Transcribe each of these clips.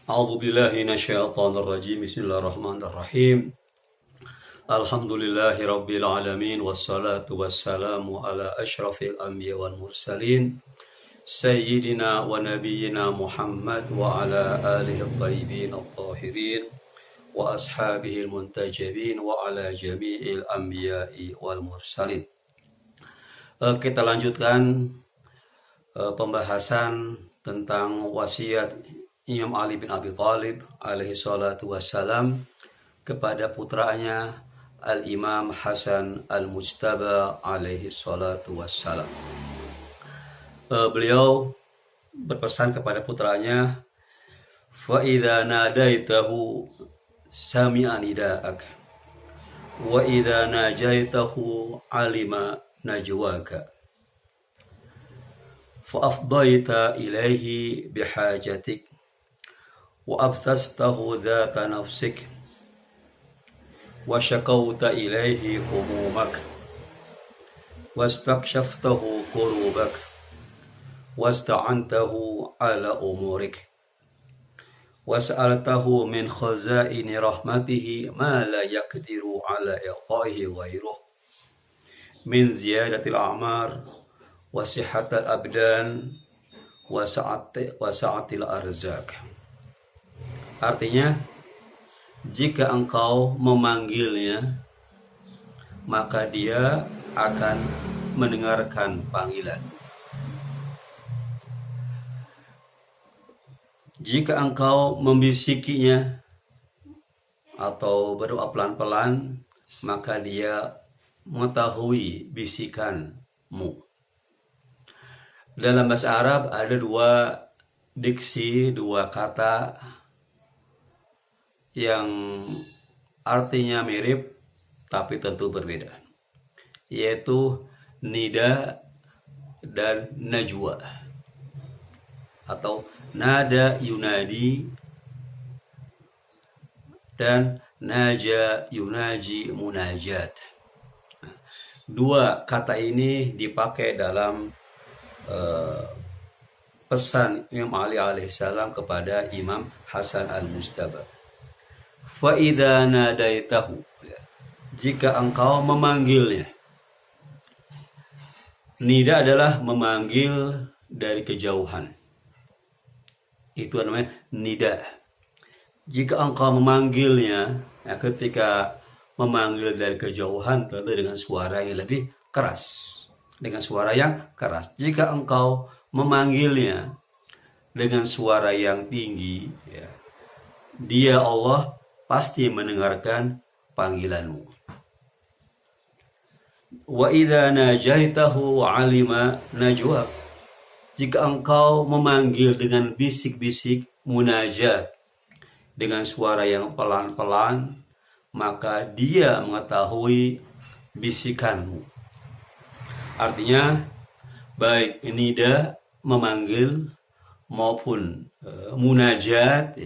A'udzu billahi minasyaitonir rajim. Bismillahirrahmanirrahim. Alhamdulillahi rabbil alamin wassalatu wassalamu ala asyrafil anbiya wal mursalin sayyidina wa nabiyyina Muhammad wa ala alihi thayyibin at-tahirin wa ashabihi al-muntajabin wa ala jami'il anbiya'i wal mursalin. Kita lanjutkan pembahasan tentang wasiat Imam Ali bin Abi Thalib alaihi salatu wassalam kepada putranya Al-Imam Hasan Al-Mujtaba alaihi salatu wassalam. Beliau berpesan kepada putranya, fa idza nadaitahu sami'a nida'ak wa idza najaitahu alima najwaka fa afdaita ilaihi bihajatik وأبثسته ذات نفسك وشكوت إليه همومك واستكشفته كروبك واستعنته على أمورك وسألته من خزائن رحمته ما لا يقدر على إعطائه غيره من زيادة الأعمار وصحة الأبدان وسعة الأرزاق. Artinya, jika engkau memanggilnya, maka dia akan mendengarkan panggilan. Jika engkau membisikinya atau berdoa pelan-pelan, maka dia mengetahui bisikanmu. Dalam bahasa Arab ada dua diksi, dua kata yang artinya mirip tapi tentu berbeda, yaitu nida dan najwa, atau nada yunadi dan naja yunaji munajat. Dua kata ini dipakai dalam pesan Imam Ali alaihissalam kepada Imam Hasan al-Mujtaba. Fa'idha nadaitahu, jika engkau memanggilnya. Nida adalah memanggil dari kejauhan, itu namanya nida. Jika engkau memanggilnya, ketika memanggil dari kejauhan, tentu dengan suara yang lebih keras, dengan suara yang keras. Jika engkau memanggilnya dengan suara yang tinggi, dia Allah pasti mendengarkan panggilanmu. Wa idza najaitahu alima najwa, jika engkau memanggil dengan bisik-bisik munajat, dengan suara yang pelan-pelan, maka dia mengetahui bisikanmu. Artinya, baik nida memanggil maupun munajat,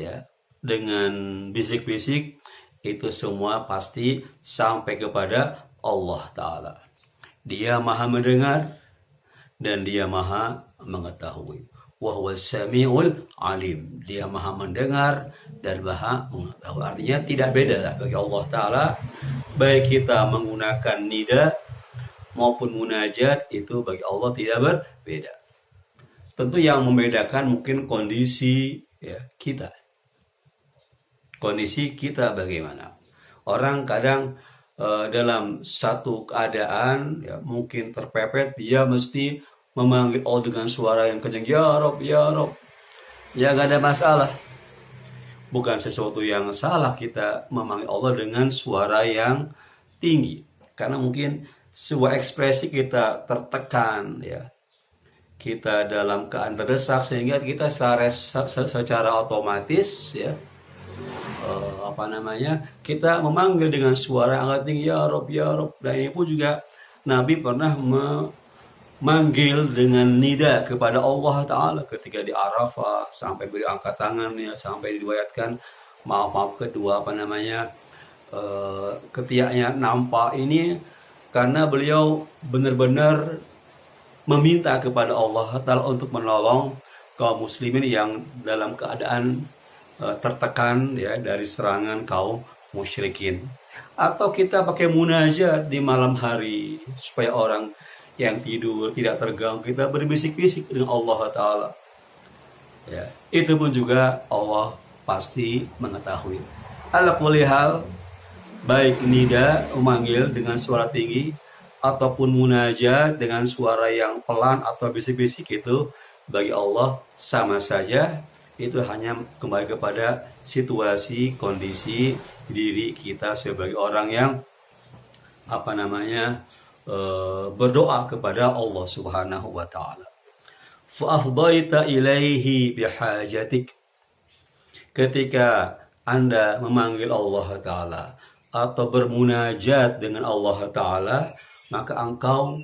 dengan bisik-bisik, itu semua pasti sampai kepada Allah Ta'ala. Dia maha mendengar dan dia maha mengetahui. Wa huwas sami'ul alim. Dia maha mendengar dan maha mengetahui. Artinya tidak beda lah bagi Allah Ta'ala, baik kita menggunakan nida maupun munajat, itu bagi Allah tidak berbeda. Tentu yang membedakan mungkin kondisi kita. Kondisi kita bagaimana? Orang kadang dalam satu keadaan mungkin terpepet, dia mesti memanggil Allah dengan suara yang kencang, ya Rob, ya Rob. Ya gak ada masalah. Bukan sesuatu yang salah kita memanggil Allah dengan suara yang tinggi, karena mungkin sebuah ekspresi kita tertekan, kita dalam keadaan terdesak, sehingga kita secara otomatis kita memanggil dengan suara yang agak tinggi, ya Rob, ya Rob. Dan ini pun juga Nabi pernah memanggil dengan nida kepada Allah Ta'ala ketika di Arafah, sampai beri angkat tangannya, sampai diriwayatkan maaf kedua ketiaknya nampak ini, karena beliau benar-benar meminta kepada Allah Ta'ala untuk menolong kaum muslimin yang dalam keadaan tertekan ya dari serangan kaum musyrikin. Atau kita pakai munajat di malam hari supaya orang yang tidur tidak terganggu, kita berbisik-bisik dengan Allah Ta'ala. Ya, itu pun juga Allah pasti mengetahui. Ala kulli hal, baik nida memanggil dengan suara tinggi ataupun munajat dengan suara yang pelan atau bisik-bisik, itu bagi Allah sama saja. Itu hanya kembali kepada situasi, kondisi diri kita sebagai orang yang berdoa kepada Allah Subhanahu wa taala. Fa afdaita ilaihi bihajatik. Ketika Anda memanggil Allah taala atau bermunajat dengan Allah taala, maka engkau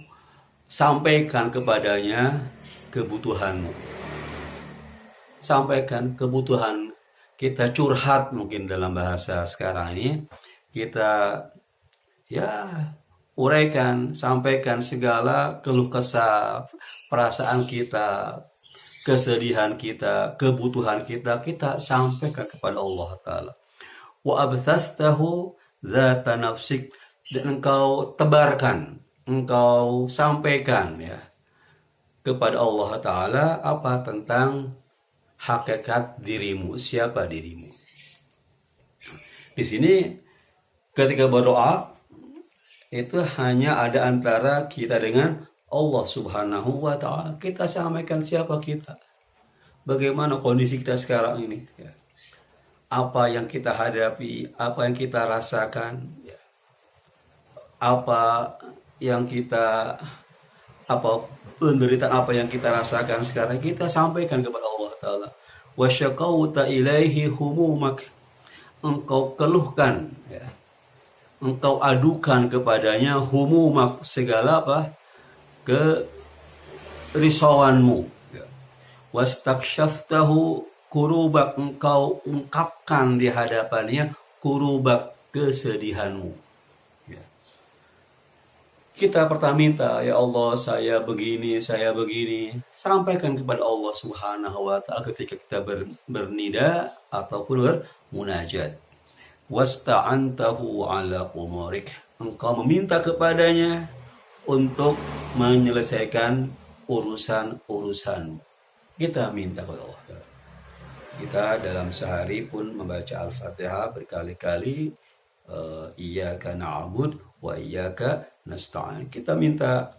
sampaikan kepadanya kebutuhanmu. Sampaikan kebutuhan kita, curhat mungkin dalam bahasa sekarang ini, kita uraikan, sampaikan segala keluh kesah, perasaan kita, kesedihan kita, kebutuhan kita, kita sampaikan kepada Allah Ta'ala. Wa abthastahu dzata nafsik, dan engkau tebarkan, engkau sampaikan ya kepada Allah Ta'ala apa tentang hakikat dirimu, siapa dirimu. Di sini ketika berdoa itu hanya ada antara kita dengan Allah Subhanahu wa taala. Kita sampaikan siapa kita, bagaimana kondisi kita sekarang ini, ya. Apa yang kita hadapi, apa yang kita rasakan, ya. Penderitaan apa yang kita rasakan sekarang, kita sampaikan kepada Allah Ta'ala. Wa syakauta ilaihi humumak, engkau keluhkan ya, engkau adukan kepadanya humumak, segala kerisauanmu ya. Wastaksyaftahu kurubak, engkau ungkapkan di hadapannya kurubak, kesedihanmu. Kita pertama minta, ya Allah, saya begini. Sampaikan kepada Allah Subhanahu wa ta'ala ketika kita bernida ataupun bermunajat. Wasta'antahu ala umurik, engkau meminta kepadanya untuk menyelesaikan urusan-urusan. Kita minta kepada Allah. Kita dalam sehari pun membaca Al-Fatihah berkali-kali. Iyyaka na'bud wa iyyaka nasta'in. Kita minta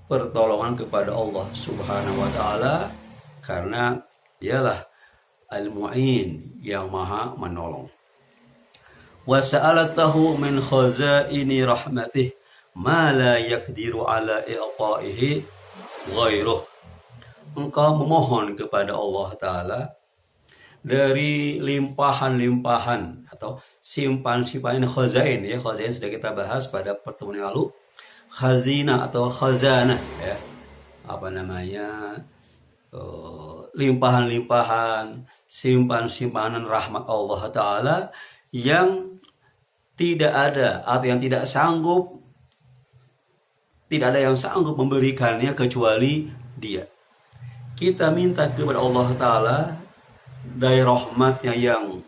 pertolongan kepada Allah Subhanahu wa taala karena dialah Al-Mu'in, yang Maha menolong. Wa sa'alatahu min khazaini rahmatih ma la yaqdiru ala i'ta'ihi ghairuh. Engkau memohon kepada Allah taala dari limpahan-limpahan atau simpan-simpan khazain ya. Khazain sudah kita bahas pada pertemuan yang lalu. Khazina atau khazanah ya. Limpahan-limpahan, simpan-simpanan rahmat Allah Ta'ala yang tidak ada atau yang tidak ada yang sanggup memberikannya kecuali Dia. Kita minta kepada Allah Ta'ala dari rahmatnya yang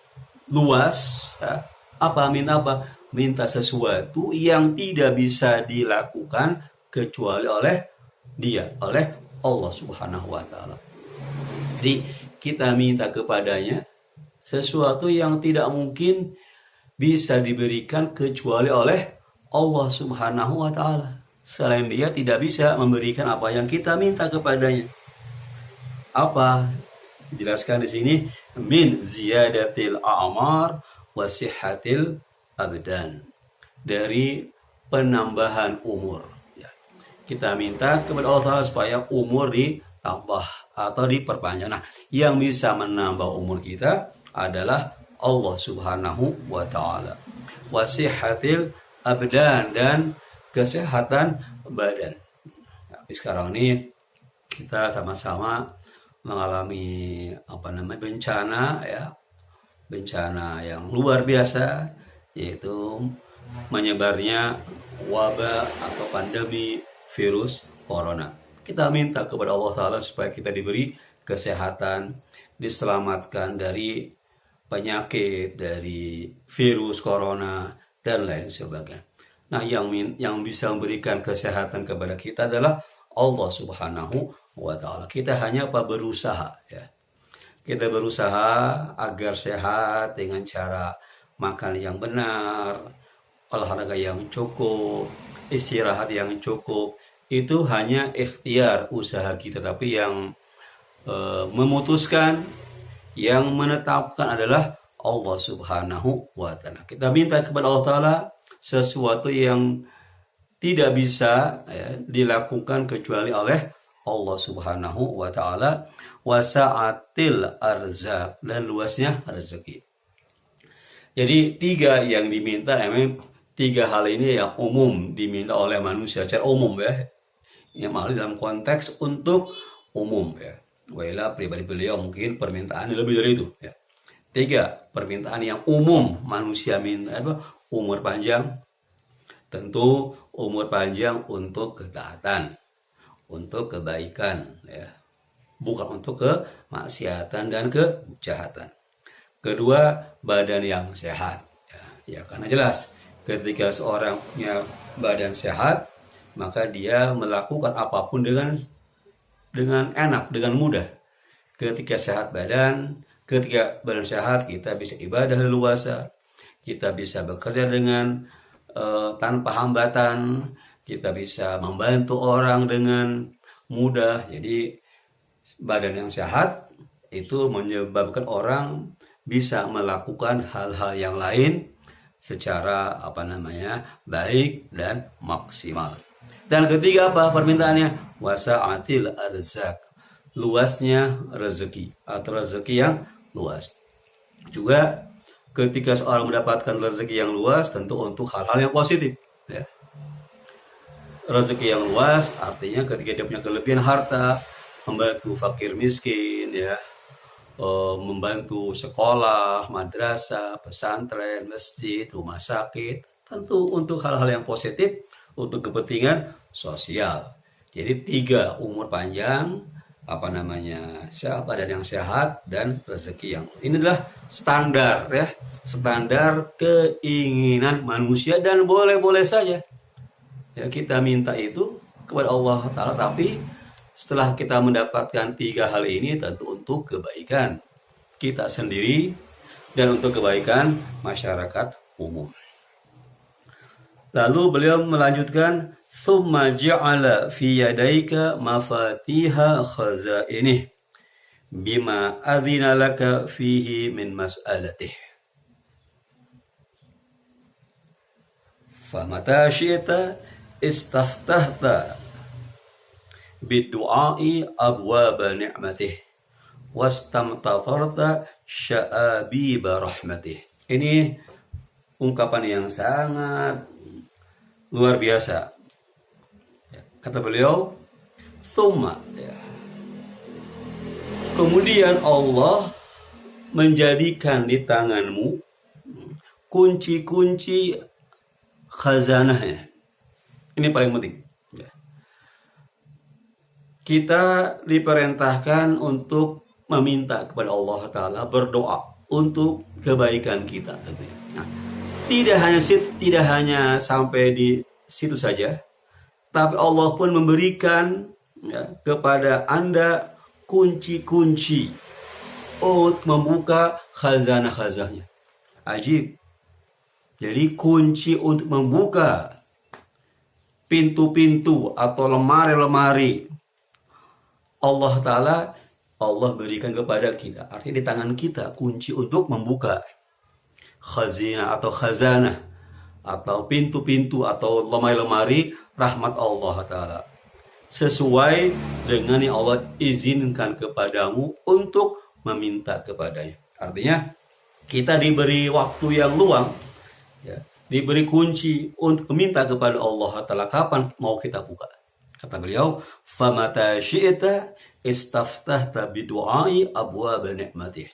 luas ya. Minta sesuatu yang tidak bisa dilakukan kecuali oleh Dia, oleh Allah Subhanahu wa taala. Jadi kita minta kepadanya sesuatu yang tidak mungkin bisa diberikan kecuali oleh Allah Subhanahu wa taala. Selain Dia tidak bisa memberikan apa yang kita minta kepadanya. Apa? Dijelaskan di sini, min ziyadatil a'mar wa sihhatil abdan, dari penambahan umur ya. Kita minta kepada Allah Ta'ala supaya umur ditambah atau diperpanjang. Nah, yang bisa menambah umur kita adalah Allah Subhanahu wa Ta'ala. Wa sihhatil abdan, dan kesehatan badan. Tapi sekarang ini kita sama-sama mengalami bencana ya, bencana yang luar biasa, yaitu menyebarnya wabah atau pandemi virus corona. Kita minta kepada Allah Ta'ala supaya kita diberi kesehatan, diselamatkan dari penyakit, dari virus corona dan lain sebagainya. Nah, yang bisa memberikan kesehatan kepada kita adalah Allah Subhanahu wa taala. Kita hanya berusaha ya. Kita berusaha agar sehat dengan cara makan yang benar, olahraga yang cukup, istirahat yang cukup. Itu hanya ikhtiar usaha kita, tapi yang memutuskan, yang menetapkan adalah Allah Subhanahu wa taala. Kita minta kepada Allah taala sesuatu yang tidak bisa ya, dilakukan kecuali oleh Allah Subhanahu wa taala, wasa'atil arzak, dan luasnya rezeki. Jadi 3 yang diminta, emang 3 hal ini yang umum diminta oleh manusia secara umum ya. Yang malah dalam konteks untuk umum ya. Wala pribadi beliau mungkin permintaan lebih dari itu ya. 3 permintaan yang umum manusia minta apa? Umur panjang, tentu umur panjang untuk ketaatan, untuk kebaikan ya, bukan untuk kemaksiatan dan kejahatan. Kedua, badan yang sehat ya, karena jelas ketika seorang punya badan sehat, maka dia melakukan apapun dengan enak, dengan mudah. Ketika ketika badan sehat, kita bisa ibadah leluasa, kita bisa bekerja dengan tanpa hambatan, kita bisa membantu orang dengan mudah. Jadi badan yang sehat itu menyebabkan orang bisa melakukan hal-hal yang lain secara baik dan maksimal. Dan ketiga apa permintaannya? Wasa'atil arzak, luasnya rezeki atau rezeki yang luas. Juga ketika seorang mendapatkan rezeki yang luas, tentu untuk hal-hal yang positif ya. Rezeki yang luas artinya ketika dia punya kelebihan harta, membantu fakir miskin ya, membantu sekolah, madrasah, pesantren, masjid, rumah sakit, tentu untuk hal-hal yang positif, untuk kepentingan sosial. Jadi 3, umur panjang, badan yang sehat, dan rezeki yang, ini adalah standar ya, standar keinginan manusia, dan boleh-boleh saja ya kita minta itu kepada Allah Ta'ala, tapi setelah kita mendapatkan 3 hal ini tentu untuk kebaikan kita sendiri dan untuk kebaikan masyarakat umum. Lalu beliau melanjutkan, thumma ja'ala fi yadaika mafatiha khazainih bima adzina laka fihi min mas'alatih. Famata syi'ta istaftahta biddu'ai abwaba ni'matih wastamtafarta sya'abiba rahmatih. Ini ungkapan yang sangat luar biasa. Kata beliau, thumma ya. Kemudian Allah menjadikan di tanganmu kunci-kunci khazanahnya. Ini paling penting. Kita diperintahkan untuk meminta kepada Allah Ta'ala, berdoa untuk kebaikan kita. Nah, tidak hanya sampai di situ saja, tapi Allah pun memberikan ya, kepada Anda kunci-kunci untuk membuka khazanah-khazanahnya. Ajib. Jadi kunci untuk membuka pintu-pintu atau lemari-lemari Allah Ta'ala, Allah berikan kepada kita. Artinya di tangan kita kunci untuk membuka khazanah atau khazanah atau pintu-pintu atau lemari-lemari rahmat Allah Ta'ala, sesuai dengan yang Allah izinkan kepadamu untuk meminta kepadanya. Artinya kita diberi waktu yang luang ya, diberi kunci untuk meminta kepada Allah Ta'ala kapan mau kita buka. Kata beliau, famata syi'ta istaftahta bidu'ai abwaba ni'matih.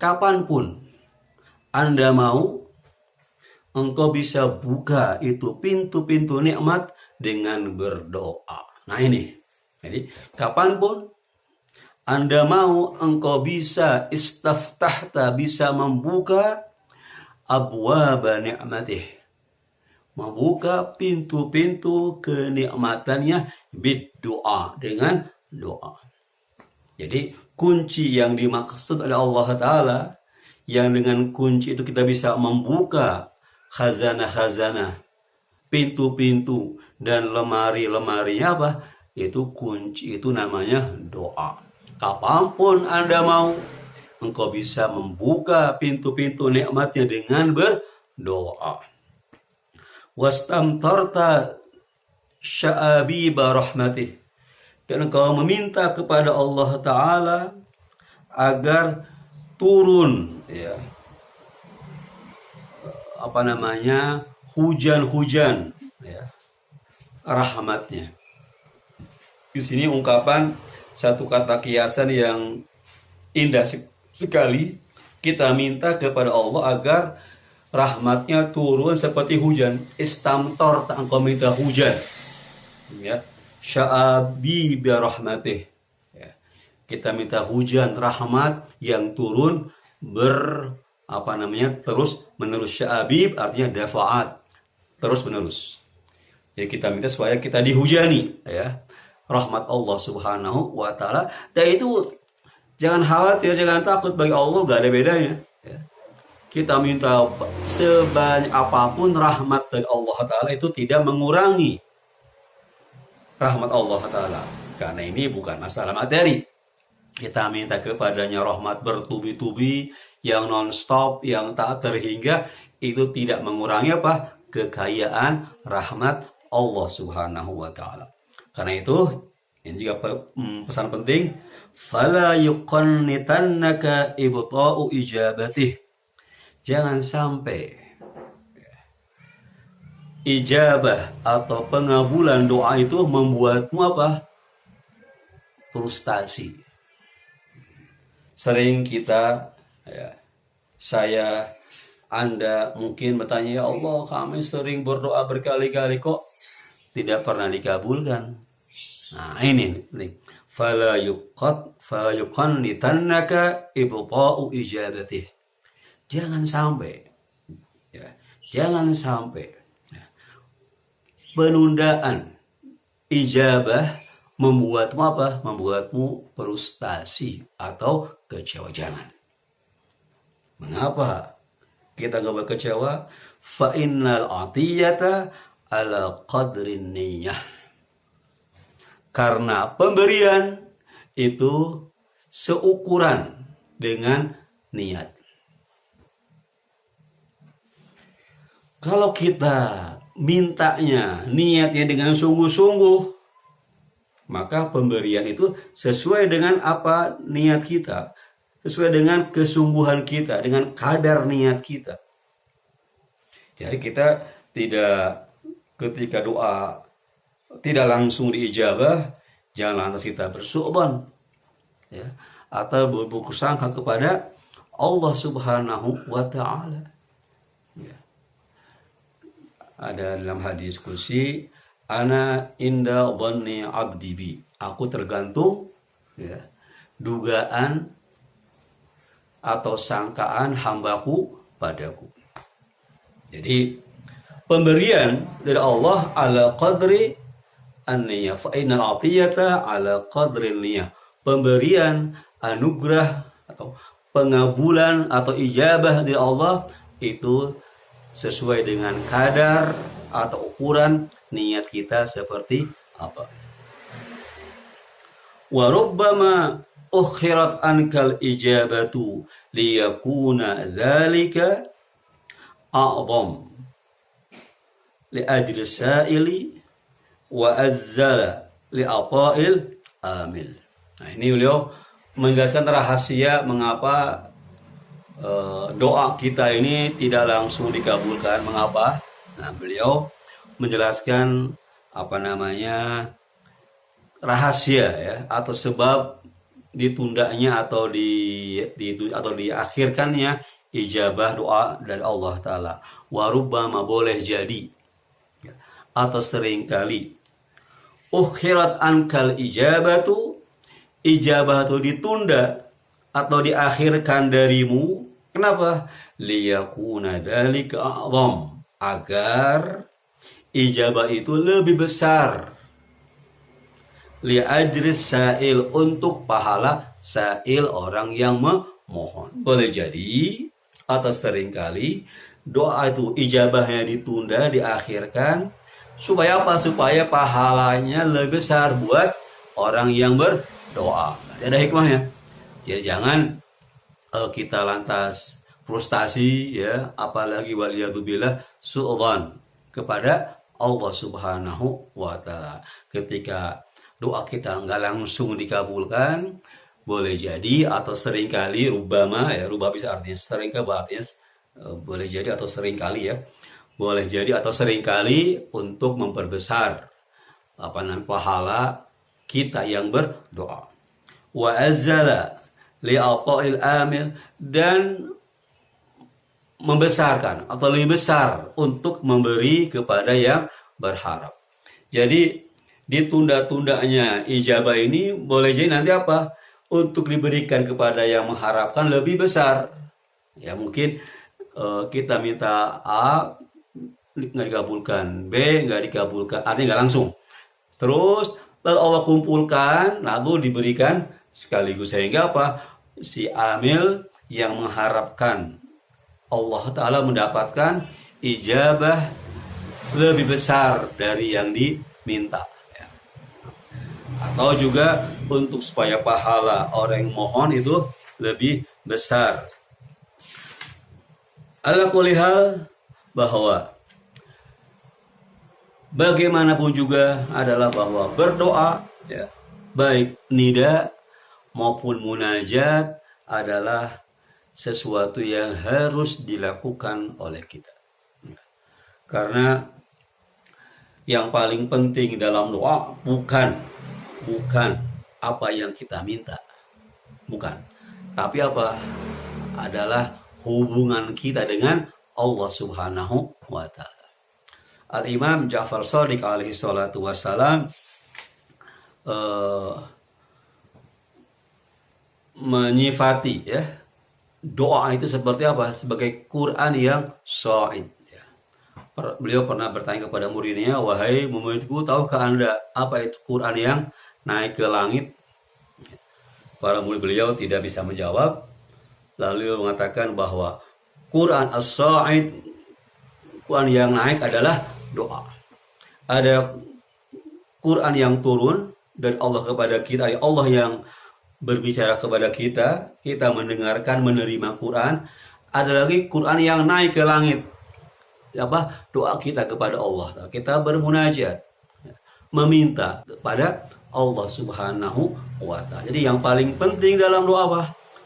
Kapanpun Anda mau, engkau bisa buka itu pintu-pintu nikmat dengan berdoa. Nah ini, jadi kapanpun Anda mau, engkau bisa istaftahta, bisa membuka abwaba ni'matih, membuka pintu-pintu kenikmatannya bid-doa, dengan doa. Jadi kunci yang dimaksud oleh Allah Ta'ala, yang dengan kunci itu kita bisa membuka khazanah-khazanah, pintu-pintu dan lemari-lemarinya apa? Itu kunci, itu namanya doa. Kapanpun Anda mau, engkau bisa membuka pintu-pintu nikmatnya dengan berdoa. Wastamtarta sya'abiba rahmatih, dan engkau meminta kepada Allah Ta'ala agar turun, ya, hujan-hujan, ya, rahmatnya. Di sini ungkapan satu kata kiasan yang indah sekali. Kita minta kepada Allah agar rahmatnya turun seperti hujan. Istamtor, engkau minta hujan, ya, sya'abi bi rahmatih, ya. Kita minta hujan rahmat yang turun terus menerus. Sya'abib artinya dafaat, terus menerus. Jadi kita minta supaya kita dihujani, ya, rahmat Allah Subhanahu wa Ta'ala. Dan itu jangan khawatir, jangan takut, bagi Allah gak ada bedanya, ya. Kita minta sebanyak apapun rahmat dari Allah Ta'ala itu tidak mengurangi rahmat Allah Ta'ala, karena ini bukan masalah materi. Kita minta kepadanya rahmat bertubi-tubi, yang non-stop, yang tak terhingga, itu tidak mengurangi apa? Kekayaan rahmat Allah Subhanahu wa Ta'ala. Karena itu, ini juga pesan penting, fala yuqannitannaka ibta'u ijabatih. Jangan sampai ijabah atau pengabulan doa itu membuatmu apa? Frustasi. Sering kita, ya, saya, Anda mungkin bertanya, ya Allah, kami sering berdoa berkali-kali kok tidak pernah dikabulkan. Nah, ini nih. Fala yuqannitannaka ibta'u ijabatih. Jangan sampai, ya, jangan sampai, ya, penundaan ijabah membuatmu apa? Membuatmu frustasi atau kecewa. Jangan. Mengapa kita gak berkecewa? Fa innal atiyata ala qadrin niyah. Karena pemberian itu seukuran dengan niat. Kalau kita mintanya, niatnya dengan sungguh-sungguh, maka pemberian itu sesuai dengan apa niat kita, sesuai dengan kesungguhan kita, dengan kadar niat kita. Jadi kita tidak, ketika doa tidak langsung diijabah, jangan lantas kita bersu'ban, ya, atau berburuk sangka kepada Allah Subhanahu wa Ta'ala. Ya. Ada dalam hadis kursi, ana inda dhanni abdi bi. Aku tergantung, ya, dugaan atau sangkaan hambaku padaku. Jadi pemberian dari Allah ala qadri an-niyah, fa innal atiyata ala qadri an-niyah. Pemberian, anugerah atau pengabulan atau ijabah dari Allah itu sesuai dengan kadar atau ukuran niat kita seperti apa. Wa rubbama ukhirat ankal ijabatu liyakuna dzalika a'zam li ajli sa'ili wa azzala li ata'il amil. Nah, ini beliau menjelaskan rahasia mengapa doa kita ini tidak langsung dikabulkan. Mengapa? Nah, beliau menjelaskan rahasia, ya, atau sebab ditundanya atau diakhirkannya ijabah doa dari Allah Ta'ala. Warubbama, boleh jadi, ya, atau seringkali, ukhirat ankal ijabatu, ijabah itu ditunda atau diakhirkan darimu, kenapa? Liyakuna dzalika a'zam, agar ijabah itu lebih besar. Li ajris sa'il, untuk pahala sa'il, orang yang memohon. Boleh jadi atau seringkali doa itu ijabahnya ditunda, diakhirkan, supaya apa? Supaya pahalanya lebih besar buat orang yang berdoa. Ada hikmahnya. Jadi jangan kita lantas frustasi, ya, apalagi waliyadzubillah su'udzan kepada Allah Subhanahu wa Ta'ala. Ketika doa kita nggak langsung dikabulkan, boleh jadi atau seringkali, rubama, ya, rubah bisa artinya seringkali, artinya boleh jadi atau seringkali, ya, boleh jadi atau seringkali untuk memperbesar pahala kita yang berdoa. Wa azzala li'ata'il amil, dan membesarkan atau lebih besar untuk memberi kepada yang berharap. Jadi ditunda-tundanya ijabah ini boleh jadi nanti apa? Untuk diberikan kepada yang mengharapkan lebih besar. Ya, mungkin kita minta A nggak dikabulkan, B nggak dikabulkan, artinya nggak langsung. Terus lalu Allah kumpulkan, lalu diberikan sekaligus, sehingga apa? Si amil yang mengharapkan Allah Ta'ala mendapatkan ijabah lebih besar dari yang diminta. Atau juga untuk supaya pahala orang yang mohon itu lebih besar. Ala kulli hal, bahwa bagaimanapun juga adalah bahwa berdoa, ya, baik nida maupun munajat, adalah sesuatu yang harus dilakukan oleh kita. Karena yang paling penting dalam doa bukan apa yang kita minta, bukan, tapi apa? Adalah hubungan kita dengan Allah Subhanahu wa Ta'ala. Al-Imam Ja'far Shadiq alaihi salatu wassalam menyifati, ya, doa itu seperti apa? Sebagai Quran yang sha'id. Beliau pernah bertanya kepada muridnya, wahai muridku, tahukah anda apa itu Quran yang naik ke langit? Para murid beliau tidak bisa menjawab. Lalu beliau mengatakan bahwa Quran as-sha'id, Quran yang naik adalah doa. Ada Quran yang turun dari Allah kepada kita, dari Allah yang berbicara kepada kita, kita mendengarkan, menerima Quran. Ada lagi Quran yang naik ke langit, apa? Doa kita kepada Allah. Kita bermunajat, meminta kepada Allah Subhanahu wa Ta'ala. Jadi yang paling penting dalam doa apa?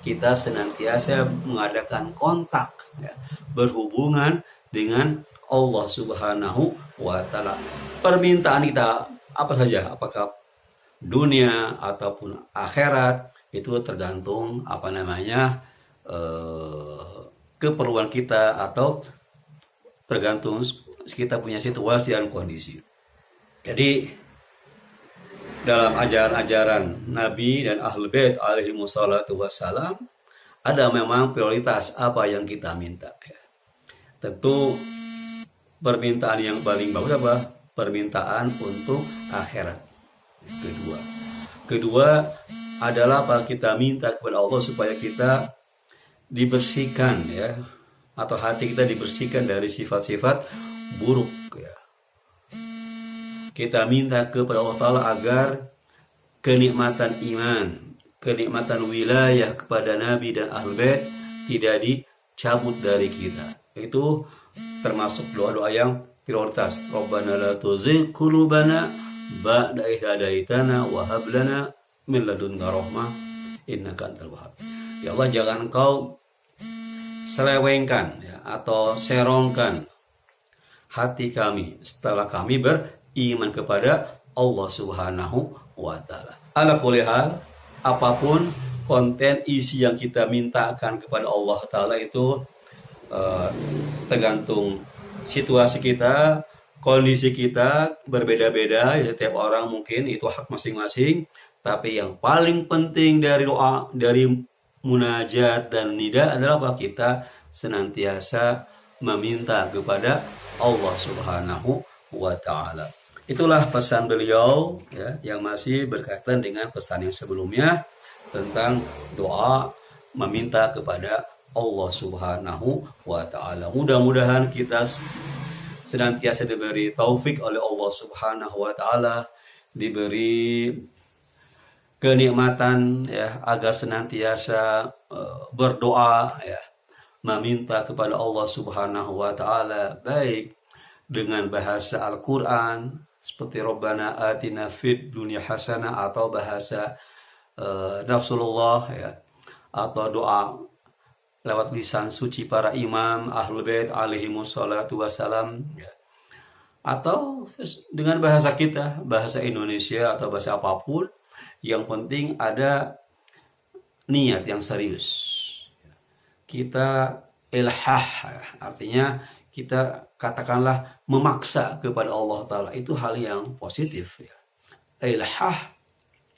Kita senantiasa mengadakan kontak, ya, berhubungan dengan Allah Subhanahu wa Ta'ala. Permintaan kita apa saja, apakah dunia ataupun akhirat, itu tergantung keperluan kita, atau tergantung kita punya situasi dan kondisi. Jadi dalam ajaran-ajaran Nabi dan Ahlul Bait alaihi wassalatu wassalam, ada memang prioritas apa yang kita minta, ya. Tentu permintaan yang paling bagus apa? Permintaan untuk akhirat. Kedua adalah apa? Kita minta kepada Allah supaya kita dibersihkan, ya, atau hati kita dibersihkan dari sifat-sifat buruk, ya. Kita minta kepada Allah Ta'ala agar kenikmatan iman, kenikmatan wilayah kepada Nabi dan Ahlul Bait tidak dicabut dari kita. Itu termasuk doa-doa yang prioritas. Rabbana la tuzigh qulubana ba'da idh hadaitana wa hab lana min ladunka rahmah innaka antal wahhab. Ya Allah, jangan Engkau selewengkan, ya, atau serongkan hati kami setelah kami beriman kepada Allah Subhanahu wa Ta'ala. Ala kulli hal, apapun konten isi yang kita mintakan kepada Allah Ta'ala itu tergantung situasi kita, kondisi kita berbeda-beda, ya, setiap orang mungkin itu hak masing-masing. Tapi yang paling penting dari doa, dari munajat dan nida adalah bahwa kita senantiasa meminta kepada Allah Subhanahu wa taala. Itulah pesan beliau ya, yang masih berkaitan dengan pesan yang sebelumnya tentang doa meminta kepada Allah Subhanahu wa taala. Mudah-mudahan kita senantiasa diberi taufik oleh Allah Subhanahu wa taala, diberi kenikmatan ya agar senantiasa berdoa ya, meminta kepada Allah Subhanahu wa taala baik dengan bahasa Al-Qur'an seperti Rabbana atina fid dunya hasanah, atau bahasa Rasulullah ya, atau doa lewat lisan suci para imam Ahlul Bait alaihi wassalatu wassalam ya. Atau dengan bahasa kita, bahasa Indonesia atau bahasa apapun, yang penting ada niat yang serius. Kita ilhah, artinya kita katakanlah memaksa kepada Allah Ta'ala, itu hal yang positif ya. Ilhah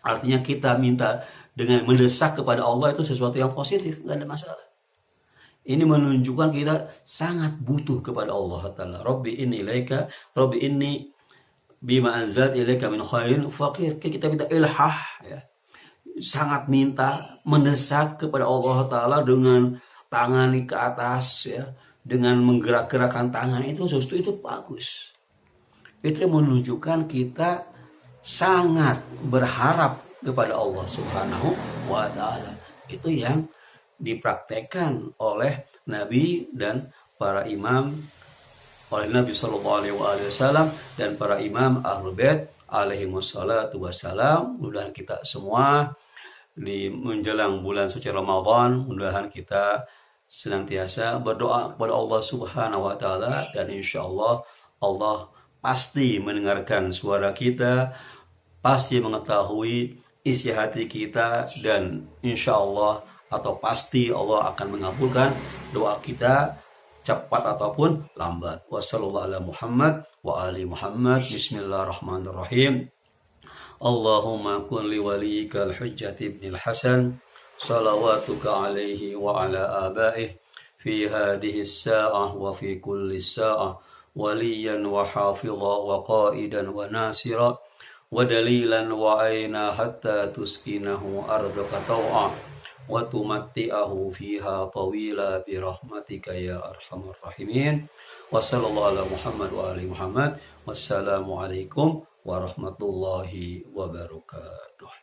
artinya kita minta dengan mendesak kepada Allah, itu sesuatu yang positif, nggak ada masalah. Ini menunjukkan kita sangat butuh kepada Allah Ta'ala. Rabbi inni bima anzalt ilaika min khairin faqir. Kita minta ilhah ya. Sangat minta, mendesak kepada Allah Ta'ala dengan tangan ke atas ya, dengan menggerak-gerakkan tangan, itu sesuatu itu bagus. Itu menunjukkan kita sangat berharap kepada Allah Subhanahu wa taala. Itu yang dipraktekkan oleh Nabi dan para imam, oleh Nabi Shallallahu Alaihi Wasallam dan para imam Ahlul Bait alaihi wassalatu wassalam. Mudah-mudahan kita semua di menjelang bulan suci Ramadan, mudah-mudahan kita senantiasa berdoa kepada Allah Subhanahu wa taala, dan insya Allah Allah pasti mendengarkan suara kita, pasti mengetahui isi hati kita, dan insya Allah atau pasti Allah akan mengabulkan doa kita cepat ataupun lambat. Wassallallahu ala Muhammad wa ali Muhammad. Bismillahirrahmanirrahim. Allahumma kun li waliyikal hujjati ibnil Hasan salawatuka alaihi wa ala abaih fi hadhihi as-sa'ah wa fi kulli as-sa'ah waliyan wa hafidha wa qaidan wa nasira wa dalilan wa aina hatta tuskinahu ardaka taw'a wa tumatti'ahu fiha tawila bi rahmatika ya arhamar rahimin. Wa sallallahu ala Muhammad wa ali Muhammad. Wassalamu alaikum warahmatullahi wabarakatuh.